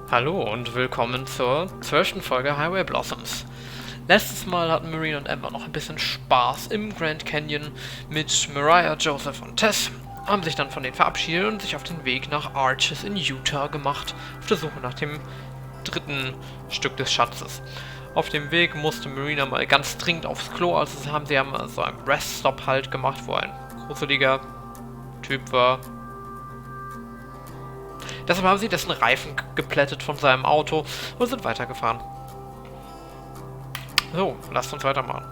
Hallo und willkommen zur 12. Folge Highway Blossoms. Letztes Mal hatten Marina und Emma noch ein bisschen Spaß im Grand Canyon mit Mariah, Joseph und Tess, haben sich dann von denen verabschiedet und sich auf den Weg nach Arches in Utah gemacht, auf der Suche nach dem dritten Stück des Schatzes. Auf dem Weg musste Marina mal ganz dringend aufs Klo, also haben sie so einen Reststop halt gemacht, wo ein gruseliger Typ war. Deshalb haben sie dessen Reifen geplättet von seinem Auto und sind weitergefahren. So, lasst uns weitermachen.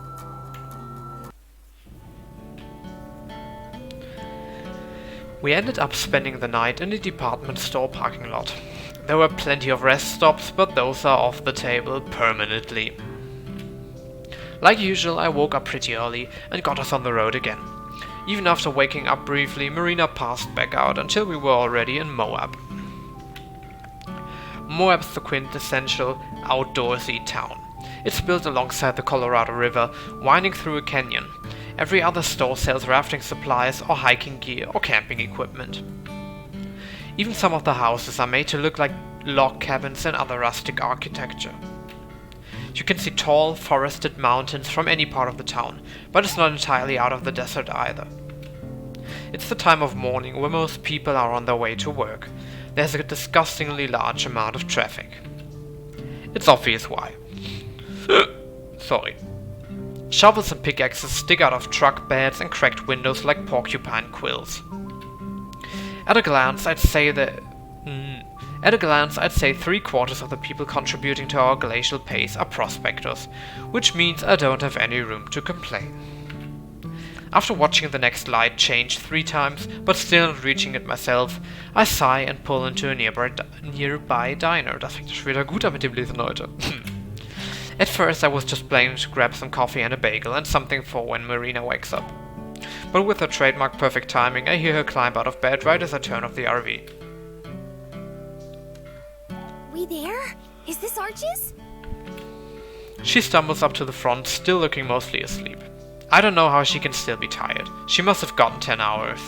We ended up spending the night in the department store parking lot. There were plenty of rest stops, but those are off the table permanently. Like usual, I woke up pretty early and got us on the road again. Even after waking up briefly, Marina passed back out until we were already in Moab. Moab's the quintessential outdoorsy town. It's built alongside the Colorado River, winding through a canyon. Every other store sells rafting supplies or hiking gear or camping equipment. Even some of the houses are made to look like log cabins and other rustic architecture. You can see tall, forested mountains from any part of the town, but it's not entirely out of the desert either. It's the time of morning where most people are on their way to work. There's a disgustingly large amount of traffic. It's obvious why. Sorry. Shovels and pickaxes stick out of truck beds and cracked windows like porcupine quills. At a glance, I'd say 3/4 of the people contributing to our glacial pace are prospectors, which means I don't have any room to complain. After watching the next light change 3 times, but still not reaching it myself, I sigh and pull into a nearby diner. Das fängt schon wieder gut an mit dem Lesen, Leute. At first I was just planning to grab some coffee and a bagel and something for when Marina wakes up. But with her trademark perfect timing, I hear her climb out of bed right as I turn off the RV. We there? Is this Arches? She stumbles up to the front, still looking mostly asleep. I don't know how she can still be tired. She must have gotten 10 hours.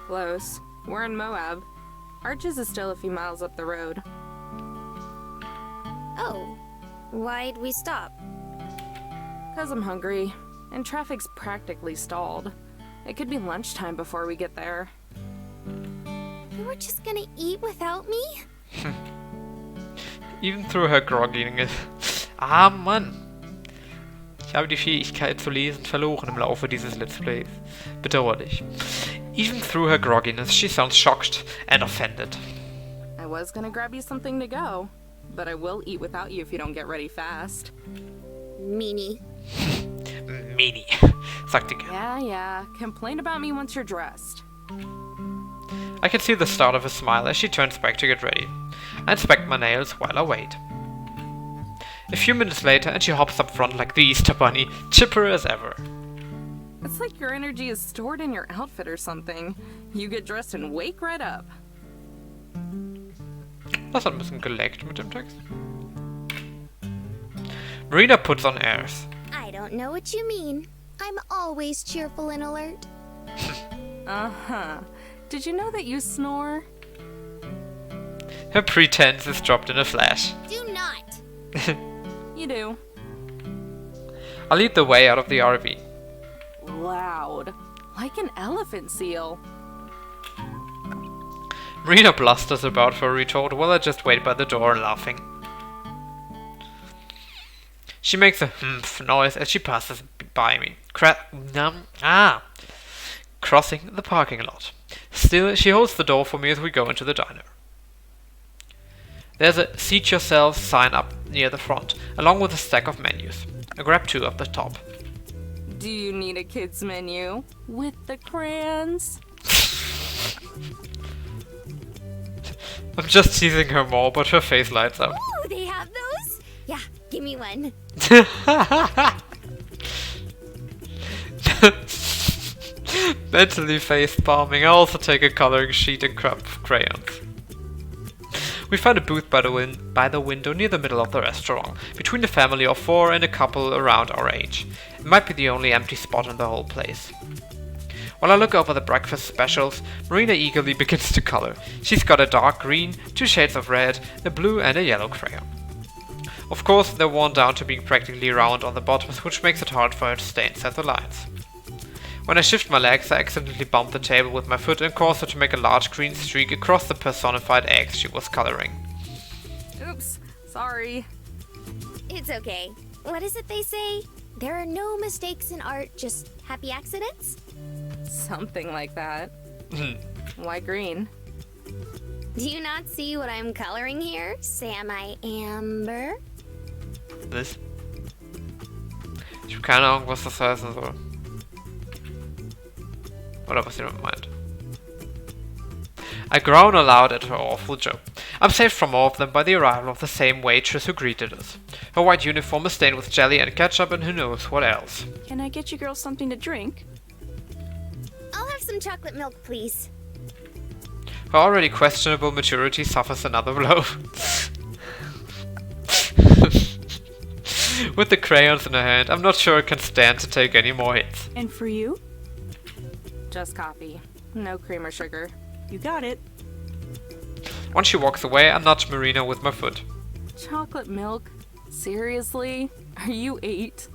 Close. We're in Moab. Arches is still a few miles up the road. Oh, why'd we stop? 'Cause I'm hungry, and traffic's practically stalled. It could be lunchtime before we get there. You were just gonna eat without me? Even through her grogginess. Ah, Mann! Ich habe die Fähigkeit zu lesen verloren im Laufe dieses Let's Plays. Bedauerlich. Even through her grogginess, she sounds shocked and offended. I was gonna grab you something to go, but I will eat without you if you don't get ready fast. Meanie. Meanie, sagt die gern. Yeah. Complain about me once you're dressed. I can see the start of a smile as she turns back to get ready. I inspect my nails while I wait. A few minutes later and she hops up front like the Easter Bunny, chipper as ever. It's like your energy is stored in your outfit or something. You get dressed and wake right up. Das hat ein bisschen geleckt mit dem Text. Marina puts on airs. I don't know what you mean. I'm always cheerful and alert. Uh-huh. Did you know that you snore? Her pretense is dropped in a flash. Do not. You do. I lead the way out of the RV. Loud. Like an elephant seal. Marina blusters about for a retort while I just wait by the door laughing. She makes a humph noise as she passes by me, crossing the parking lot. Still, she holds the door for me as we go into the diner. There's a seat yourself sign up near the front, along with a stack of menus. I grab 2 at the top. Do you need a kid's menu? With the crayons? I'm just teasing her more, but her face lights up. Ooh, they have those? Yeah, give me one. Mentally face palming, I also take a coloring sheet and crayons. We find a booth by the window near the middle of the restaurant, between a family of 4 and a couple around our age. It might be the only empty spot in the whole place. While I look over the breakfast specials, Marina eagerly begins to color. She's got a dark green, 2 shades of red, a blue and a yellow crayon. Of course, they're worn down to being practically round on the bottoms, which makes it hard for her to stay inside the lines. When I shift my legs, I accidentally bump the table with my foot and cause her to make a large green streak across the personified eggs she was coloring. Oops, sorry. It's okay. What is it they say? There are no mistakes in art, just happy accidents? Something like that. Why green? Do you not see what I'm coloring here? Semi Amber? Was? Ich habe keine Ahnung, was das heißen soll. Oder was jemand meint. I groan aloud at her awful joke. I'm saved from all of them by the arrival of the same waitress who greeted us. Her white uniform is stained with jelly and ketchup and who knows what else. Can I get you girls something to drink? I'll have some chocolate milk, please. Her already questionable maturity suffers another blow. With the crayons in her hand, I'm not sure I can stand to take any more hits. And for you? Just coffee. No cream or sugar. You got it. Once she walks away, I nudge Marina with my foot. Chocolate milk? Seriously? Are you 8?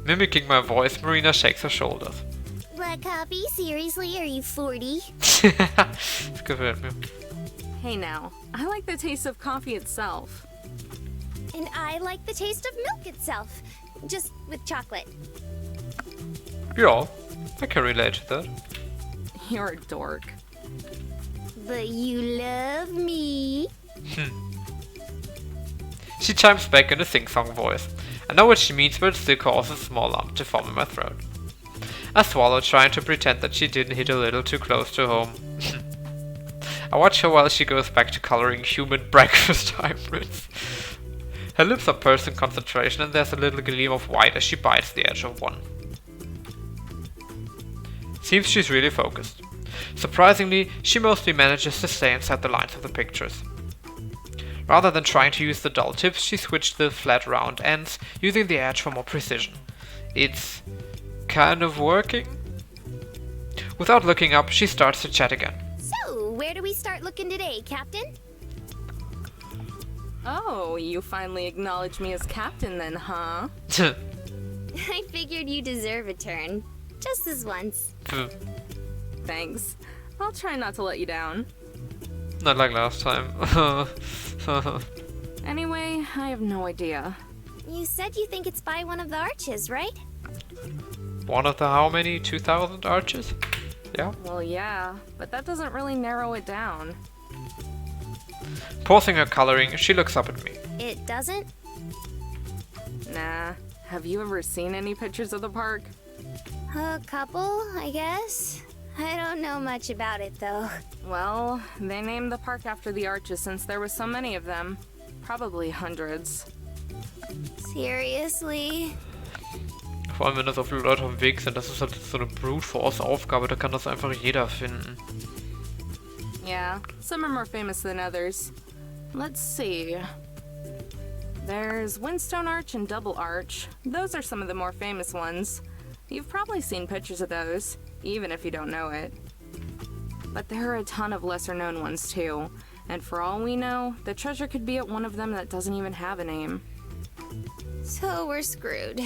Mimicking my voice, Marina shakes her shoulders. Black coffee? Seriously? Are you 40? Das gefällt mir. Hey now, I like the taste of coffee itself. And I like the taste of milk itself, just with chocolate. Yeah, I can relate to that. You're a dork. But you love me. She chimes back in a sing-song voice. I know what she means, but it still causes a small lump to form in my throat. I swallow, trying to pretend that she didn't hit a little too close to home. I watch her while she goes back to coloring human breakfast hybrids. Her lips are pursed in concentration and there's a little gleam of white as she bites the edge of one. Seems she's really focused. Surprisingly, she mostly manages to stay inside the lines of the pictures. Rather than trying to use the dull tips, she switched the flat round ends, using the edge for more precision. It's kind of working. Without looking up, she starts to chat again. So, where do we start looking today, Captain? Oh, you finally acknowledge me as captain then, huh? I figured you deserve a turn. Just this once. Thanks. I'll try not to let you down. Not like last time. Anyway, I have no idea. You said you think it's by one of the arches, right? One of the how many? 2,000 arches? Yeah? Well, yeah, but that doesn't really narrow it down. Pausing her coloring, she looks up at me. It doesn't? Nah. Have you ever seen any pictures of the park? A couple, I guess. I don't know much about it, though. Well, they named the park after the arches since there were so many of them. Probably hundreds. Seriously? Vor allem, wenn da so viele Leute auf dem Weg sind, das ist halt so eine Brute Force Aufgabe, da kann das einfach jeder finden. Yeah, some are more famous than others. Let's see. There's Windstone Arch and Double Arch. Those are some of the more famous ones. You've probably seen pictures of those, even if you don't know it. But there are a ton of lesser-known ones too, and for all we know, the treasure could be at one of them that doesn't even have a name. So we're screwed.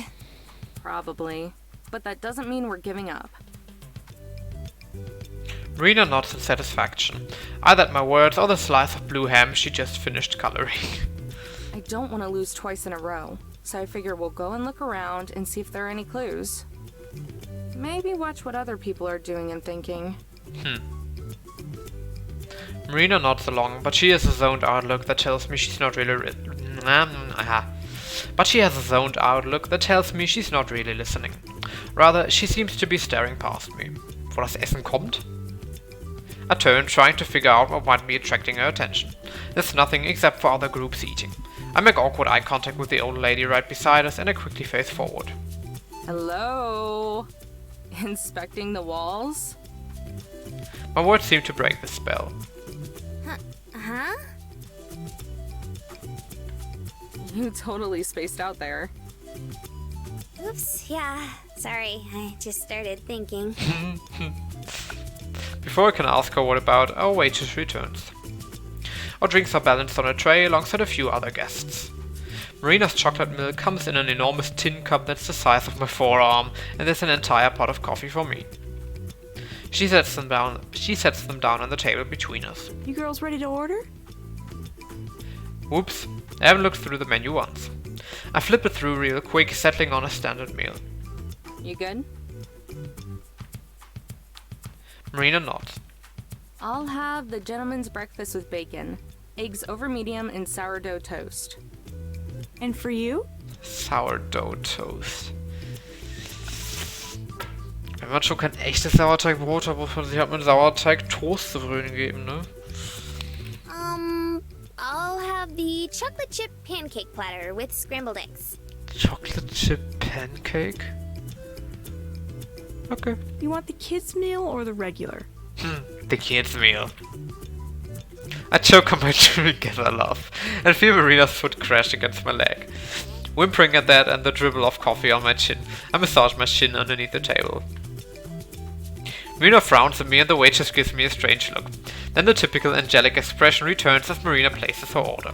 Probably. But that doesn't mean we're giving up. Marina nods in satisfaction, either at my words or the slice of blue ham she just finished coloring. I don't want to lose twice in a row, so I figure we'll go and look around and see if there are any clues. Maybe watch what other people are doing and thinking. Marina nods along, but she has a zoned out look that tells me she's not really listening. Rather, she seems to be staring past me. Wo das Essen kommt? I turn, trying to figure out what might be attracting her attention. There's nothing except for other groups eating. I make awkward eye contact with the old lady right beside us and I quickly face forward. Hello? Inspecting the walls? My words seem to break the spell. Huh? You totally spaced out there. Oops, yeah. Sorry, I just started thinking. Before I can ask her what about, our waitress returns. Our drinks are balanced on a tray alongside a few other guests. Marina's chocolate milk comes in an enormous tin cup that's the size of my forearm, and there's an entire pot of coffee for me. She sets them down on the table between us. You girls ready to order? Whoops, I haven't looked through the menu once. I flip it through real quick, settling on a standard meal. You good? Marina nods. I'll have the gentleman's breakfast with bacon, eggs over medium, and sourdough toast. And for you? Sourdough Toast. Wenn man schon kein echtes Sauerteigbrot hat, muss man sich halt mit Sauerteig-Toastbrötchen geben, ne? I'll have the chocolate chip pancake platter with scrambled eggs. Chocolate chip pancake? Okay. You want the kids' meal or the regular? The kids' meal. I choke on my drink as I laugh, and feel Marina's foot crash against my leg. Whimpering at that and the dribble of coffee on my chin, I massage my shin underneath the table. Marina frowns at me and the waitress gives me a strange look. Then the typical angelic expression returns as Marina places her order.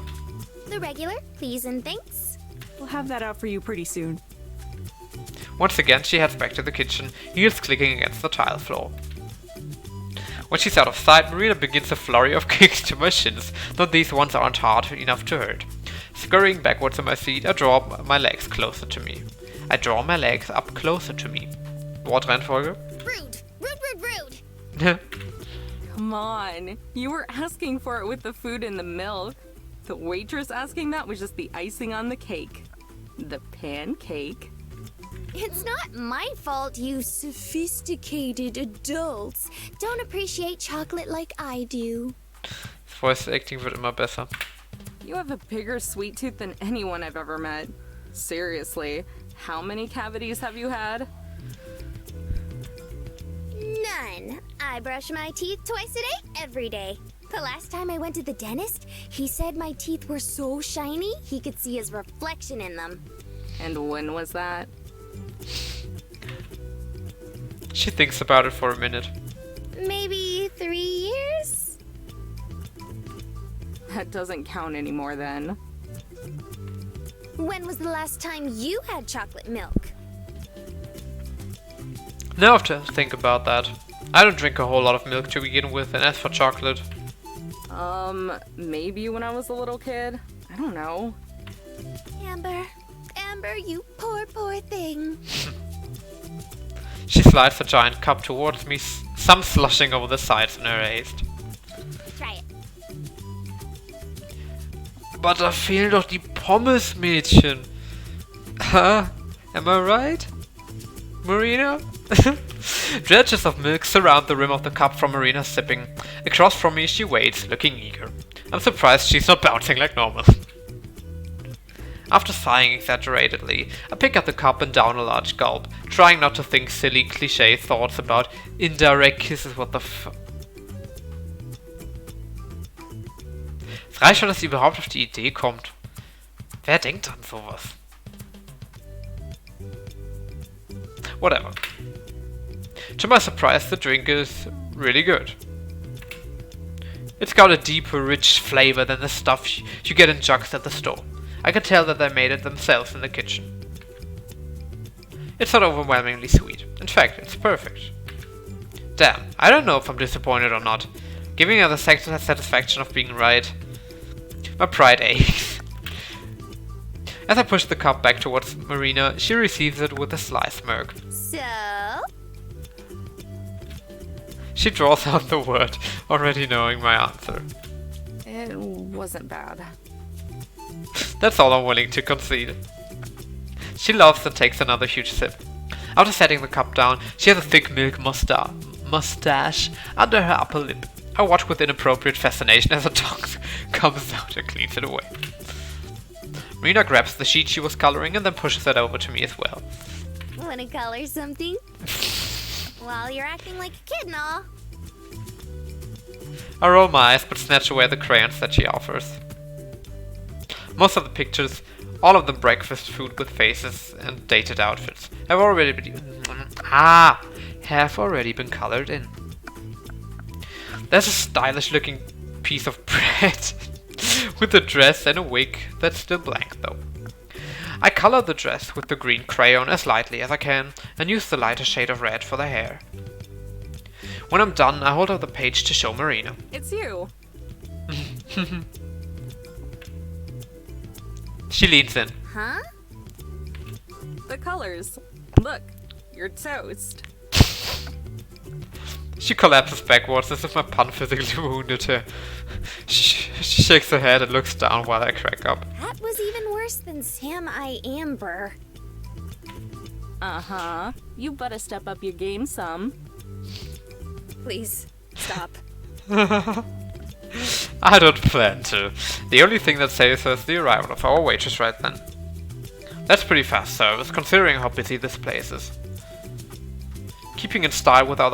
The regular, please and thanks. We'll have that out for you pretty soon. Once again, she heads back to the kitchen, heels clicking against the tile floor. When she's out of sight, Marina begins a flurry of kicks to my shins, though these ones aren't hard enough to hurt. Scurrying backwards on my seat, I draw my legs closer to me. I draw my legs up closer to me. Wortreihenfolge? Rude! Rude, rude, rude! Come on. You were asking for it with the food and the milk. The waitress asking that was just the icing on the cake. The pancake. It's not my fault you sophisticated adults don't appreciate chocolate like I do. Voice acting wird immer besser. You have a bigger sweet tooth than anyone I've ever met. Seriously, how many cavities have you had? None. I brush my teeth twice a day, every day. The last time I went to the dentist, he said my teeth were so shiny he could see his reflection in them. And when was that? She thinks about it for a minute. Maybe 3 years? That doesn't count anymore then. When was the last time you had chocolate milk? Now I have to think about that. I don't drink a whole lot of milk to begin with, and as for chocolate... Maybe when I was a little kid? I don't know. Amber, you poor, poor thing. She slides the giant cup towards me, some slushing over the sides in her haste. Try it. Aber da fehlen doch die Pommes, Mädchen. Huh? Am I right? Marina? Dredges of milk surround the rim of the cup from Marina sipping. Across from me she waits, looking eager. I'm surprised she's not bouncing like normal. After sighing exaggeratedly, I pick up the cup and down a large gulp, trying not to think silly cliché thoughts about indirect kisses, what the f... Es reicht schon, dass sie überhaupt auf die Idee kommt. Wer denkt an sowas? Whatever. To my surprise, the drink is really good. It's got a deeper, rich flavor than the stuff you get in jugs at the store. I can tell that they made it themselves in the kitchen. It's not overwhelmingly sweet. In fact, it's perfect. Damn, I don't know if I'm disappointed or not. Giving her the satisfaction of being right. My pride aches. As I push the cup back towards Marina, she receives it with a sly smirk. So? She draws out the word, already knowing my answer. It wasn't bad. That's all I'm willing to concede. She laughs and takes another huge sip. After setting the cup down, she has a thick milk mustache under her upper lip. I watch with inappropriate fascination as her tongue comes out and cleans it away. Marina grabs the sheet she was coloring and then pushes it over to me as well. Wanna color something? Well, you're acting like a kid and all. I roll my eyes but snatch away the crayons that she offers. Most of the pictures All of them breakfast food with faces and dated outfits have already been colored in. There's a stylish looking piece of bread with a dress and a wig that's still blank though. I color the dress with the green crayon as lightly as I can and use the lighter shade of red for the hair. When I'm done, I hold up the page to show Marina. It's you. She leans in. Huh? The colors. Look, you're toast. She collapses backwards as if my pun physically wounded her. She shakes her head and looks down while I crack up. That was even worse than Sam I Amber. Uh-huh. You better step up your game some. Please, stop. I don't plan to. The only thing that saves her is the arrival of our waitress right then. That's pretty fast service, considering how busy this place is. Keeping in style with our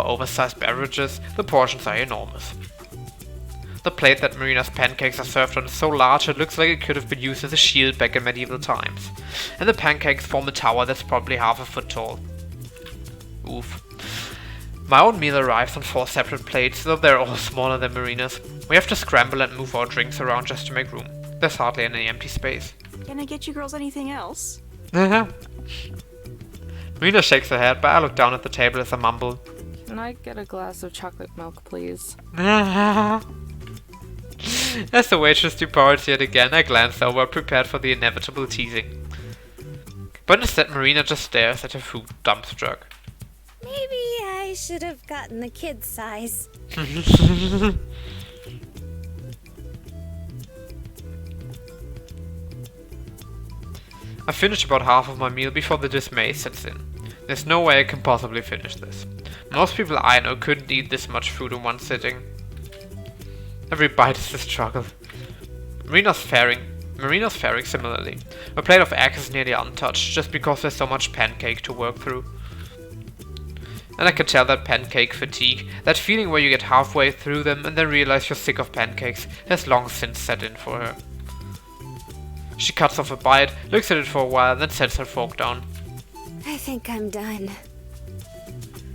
oversized beverages, the portions are enormous. The plate that Marina's pancakes are served on is so large it looks like it could have been used as a shield back in medieval times. And the pancakes form a tower that's probably half a foot tall. Oof. My own meal arrives on 4 separate plates, though they're all smaller than Marina's. We have to scramble and move our drinks around just to make room. There's hardly any empty space. Can I get you girls anything else? Marina shakes her head, but I look down at the table as I mumble. Can I get a glass of chocolate milk, please? As the waitress departs yet again, I glance over, prepared for the inevitable teasing. But instead, Marina just stares at her food dump truck. Maybe I should have gotten the kid's size. I finish about half of my meal before the dismay sets in. There's no way I can possibly finish this. Most people I know couldn't eat this much food in one sitting. Every bite is a struggle. Marina's faring similarly. A plate of eggs is nearly untouched, just because there's so much pancake to work through. And I can tell that pancake fatigue, that feeling where you get halfway through them and then realize you're sick of pancakes, has long since set in for her. She cuts off a bite, looks at it for a while, then sets her fork down. I think I'm done.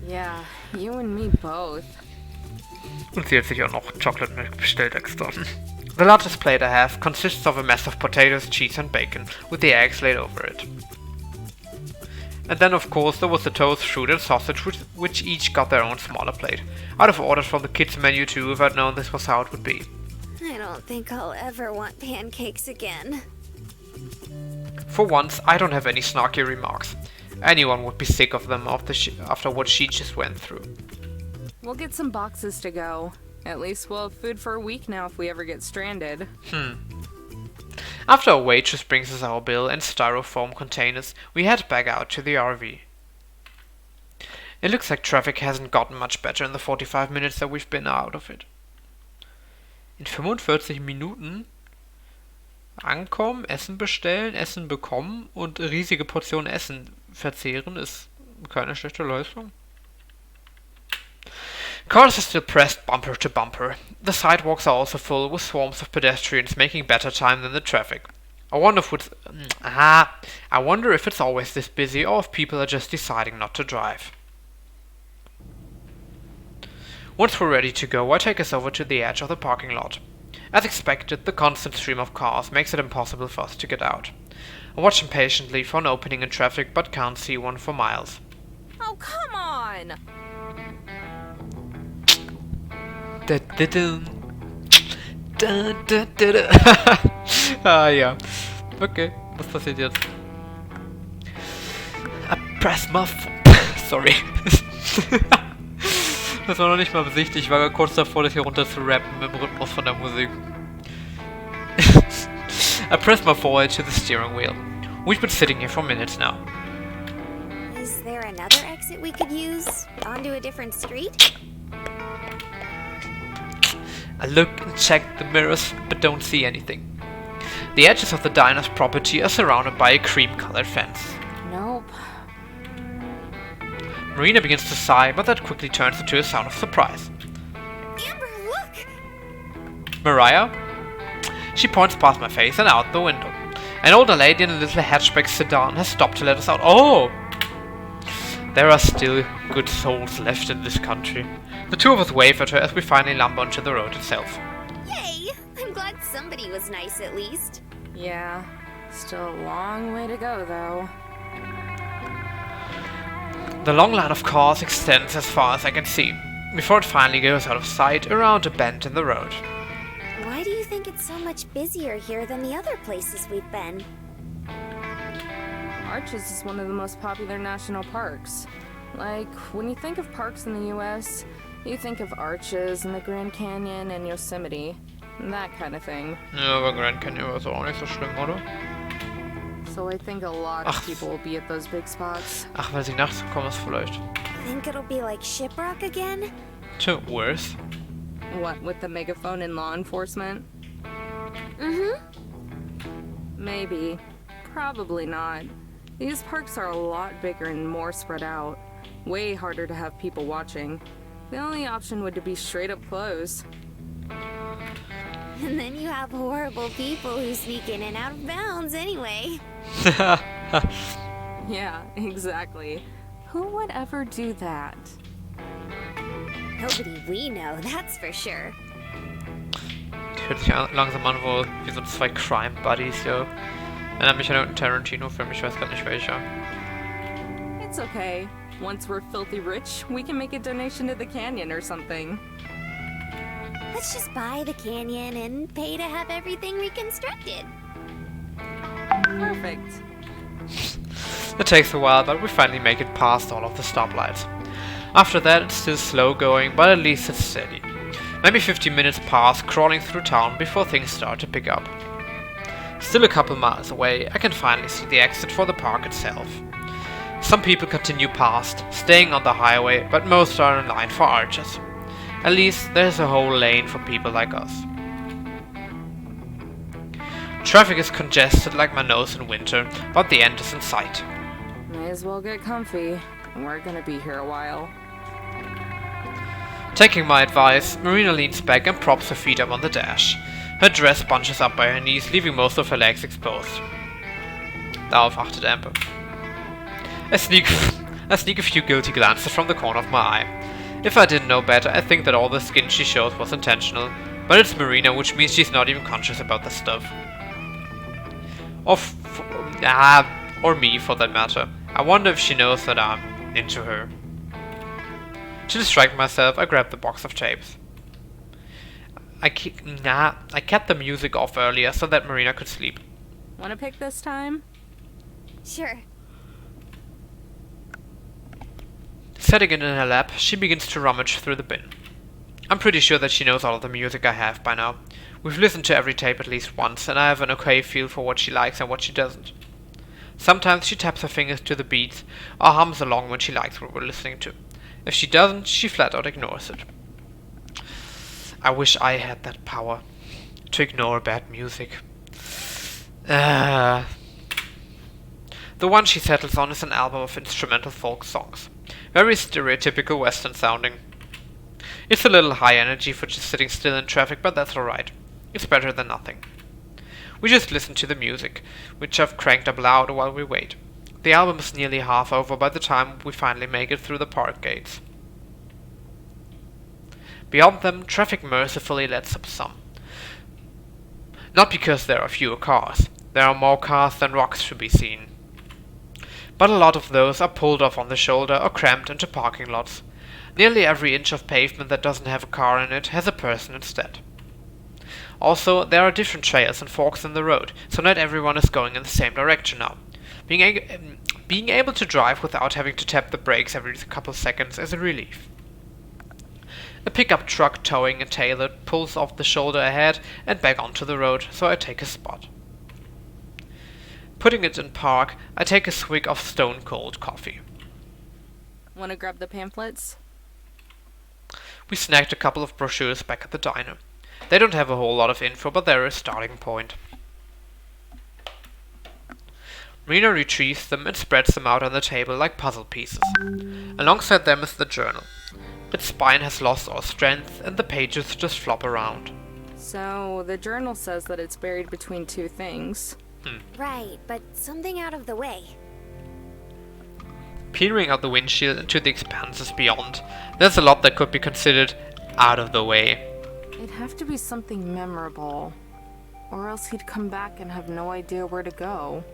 Yeah, you and me both. Und sie hat sich auch noch Chocolate Milk bestellt extra. The largest plate I have consists of a mess of potatoes, cheese and bacon, with the eggs laid over it. And then of course there was the toast, fruit and sausage, which each got their own smaller plate. I'd have ordered from the kids menu too if I'd known this was how it would be. I don't think I'll ever want pancakes again. For once, I don't have any snarky remarks. Anyone would be sick of them after what she just went through. We'll get some boxes to go. At least we'll have food for a week now if we ever get stranded. After a waitress brings us our bill and styrofoam containers, we head back out to the RV. It looks like traffic hasn't gotten much better in the 45 minutes that we've been out of it. In 45 Minuten ankommen, Essen bestellen, Essen bekommen und riesige Portionen Essen verzehren ist keine schlechte Leistung. Cars are still pressed bumper to bumper. The sidewalks are also full with swarms of pedestrians making better time than the traffic. I wonder if it's always this busy or if people are just deciding not to drive. Once we're ready to go, I take us over to the edge of the parking lot. As expected, the constant stream of cars makes it impossible for us to get out. I watch impatiently for an opening in traffic, but can't see one for miles. Oh, come on! Ja. Okay, was passiert jetzt? I press my Sorry. Das war noch nicht mal besichtigt, ich war kurz davor, das hier runter zu rappen im Rhythmus von der Musik. I press my forehead to the steering wheel. We've been sitting here for minutes now. Is there another exit we could use? Onto a different street? I look and check the mirrors, but don't see anything. The edges of the diner's property are surrounded by a cream-colored fence. Nope. Marina begins to sigh, but that quickly turns into a sound of surprise. Amber, look! Mariah? She points past my face and out the window. An older lady in a little hatchback sedan has stopped to let us out. Oh! There are still good souls left in this country. The two of us wave at her as we finally lumber onto the road itself. Yay! I'm glad somebody was nice at least. Yeah, still a long way to go, though. The long line of cars extends as far as I can see, before it finally goes out of sight around a bend in the road. Why do you think it's so much busier here than the other places we've been? Arches is one of the most popular national parks. Like, when you think of parks in the US, you think of Arches and the Grand Canyon and Yosemite. That kind of thing. Ja, aber Grand Canyon war so auch nicht so schlimm, oder? So I think a lot of people will be at those big spots. Ach, weil sie nachts gekommen ist vielleicht. Think it'll be like Shiprock again? Tja, worse. What, with the megaphone and law enforcement? Mm-hmm. Maybe. Probably not. These parks are a lot bigger and more spread out. Way harder to have people watching. The only option would be straight up close. And then you have horrible people who sneak in and out of bounds anyway. Yeah, exactly. Who would ever do that? Nobody we know, that's for sure. Die hört sich langsam an, wie so zwei Crime Buddies, ja. Erinnert mich an irgendeinen Tarantino-Film, ich weiß gar nicht welcher. It's okay. Once we're filthy rich, we can make a donation to the canyon or something. Let's just buy the canyon and pay to have everything reconstructed. Perfect. It takes a while, but we finally make it past all of the stoplights. After that, it's still slow going, but at least it's steady. Maybe 15 minutes pass crawling through town before things start to pick up. Still a couple miles away, I can finally see the exit for the park itself. Some people continue past, staying on the highway, but most are in line for Arches. At least there's a whole lane for people like us. Traffic is congested like my nose in winter, but the end is in sight. May as well get comfy. We're gonna be here a while. Taking my advice, Marina leans back and props her feet up on the dash. Her dress bunches up by her knees, leaving most of her legs exposed. Darauf achtet Amber. I sneak a few guilty glances from the corner of my eye. If I didn't know better, I think that all the skin she shows was intentional, but it's Marina, which means she's not even conscious about the stuff. Or me, for that matter. I wonder if she knows that I'm into her. To distract myself, I grabbed the box of tapes. I kept the music off earlier so that Marina could sleep. Wanna pick this time? Sure. Setting it in her lap, she begins to rummage through the bin. I'm pretty sure that she knows all of the music I have by now. We've listened to every tape at least once, and I have an okay feel for what she likes and what she doesn't. Sometimes she taps her fingers to the beats, or hums along when she likes what we're listening to. If she doesn't, she flat out ignores it. I wish I had that power, to ignore bad music. The one she settles on is an album of instrumental folk songs. Very stereotypical Western sounding. It's a little high energy for just sitting still in traffic, but that's alright. It's better than nothing. We just listen to the music, which I've cranked up loud while we wait. The album is nearly half over by the time we finally make it through the park gates. Beyond them, traffic mercifully lets up some. Not because there are fewer cars. There are more cars than rocks to be seen. But a lot of those are pulled off on the shoulder or cramped into parking lots. Nearly every inch of pavement that doesn't have a car in it has a person instead. Also, there are different trails and forks in the road, so not everyone is going in the same direction now. Being able to drive without having to tap the brakes every couple seconds is a relief. A pickup truck towing a trailer pulls off the shoulder ahead and back onto the road, so I take a spot. Putting it in park, I take a swig of stone cold coffee. Wanna grab the pamphlets? We snagged a couple of brochures back at the diner. They don't have a whole lot of info, but they're a starting point. Marina retrieves them and spreads them out on the table like puzzle pieces. Alongside them is the journal. Its spine has lost all strength and the pages just flop around. So, the journal says that it's buried between two things. Right, but something out of the way. Peering out the windshield into the expanses beyond, there's a lot that could be considered out of the way. It'd have to be something memorable. Or else he'd come back and have no idea where to go.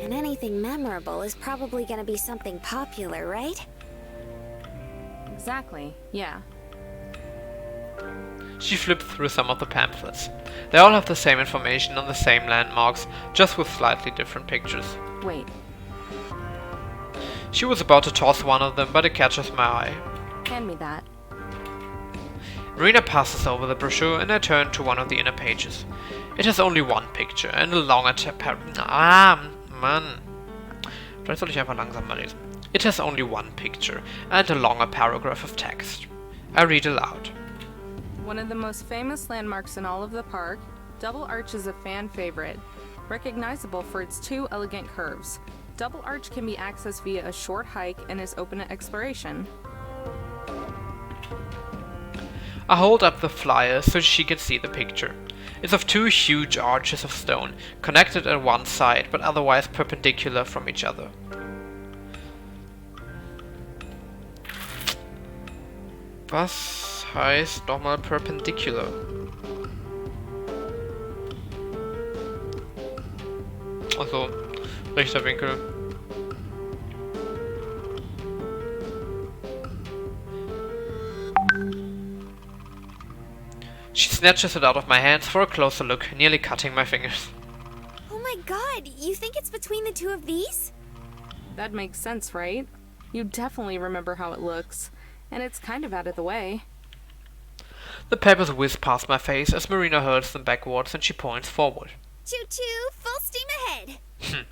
And anything memorable is probably gonna be something popular, right? Exactly, yeah. She flipped through some of the pamphlets. They all have the same information on the same landmarks, just with slightly different pictures. Wait, She was about to toss one of them, but it catches my eye. hand me that. Marina passes over the brochure and I turn to one of the inner pages. It has only one picture and a longer Mann. Vielleicht soll ich einfach langsamer lesen. It has only one picture and a longer paragraph of text. I read aloud. One of the most famous landmarks in all of the park, Double Arch is a fan favorite, recognizable for its two elegant curves. Double Arch can be accessed via a short hike and is open to exploration. I hold up the flyer so she can see the picture. It's of two huge arches of stone, connected at one side but otherwise perpendicular from each other. Was heißt nochmal perpendicular? Also, rechter Winkel. She snatches it out of my hands for a closer look, nearly cutting my fingers. Oh my god, you think it's between the two of these? That makes sense, right? You definitely remember how it looks. And it's kind of out of the way. The papers whiz past my face as Marina hurls them backwards and she points forward. Choo-choo, full steam ahead!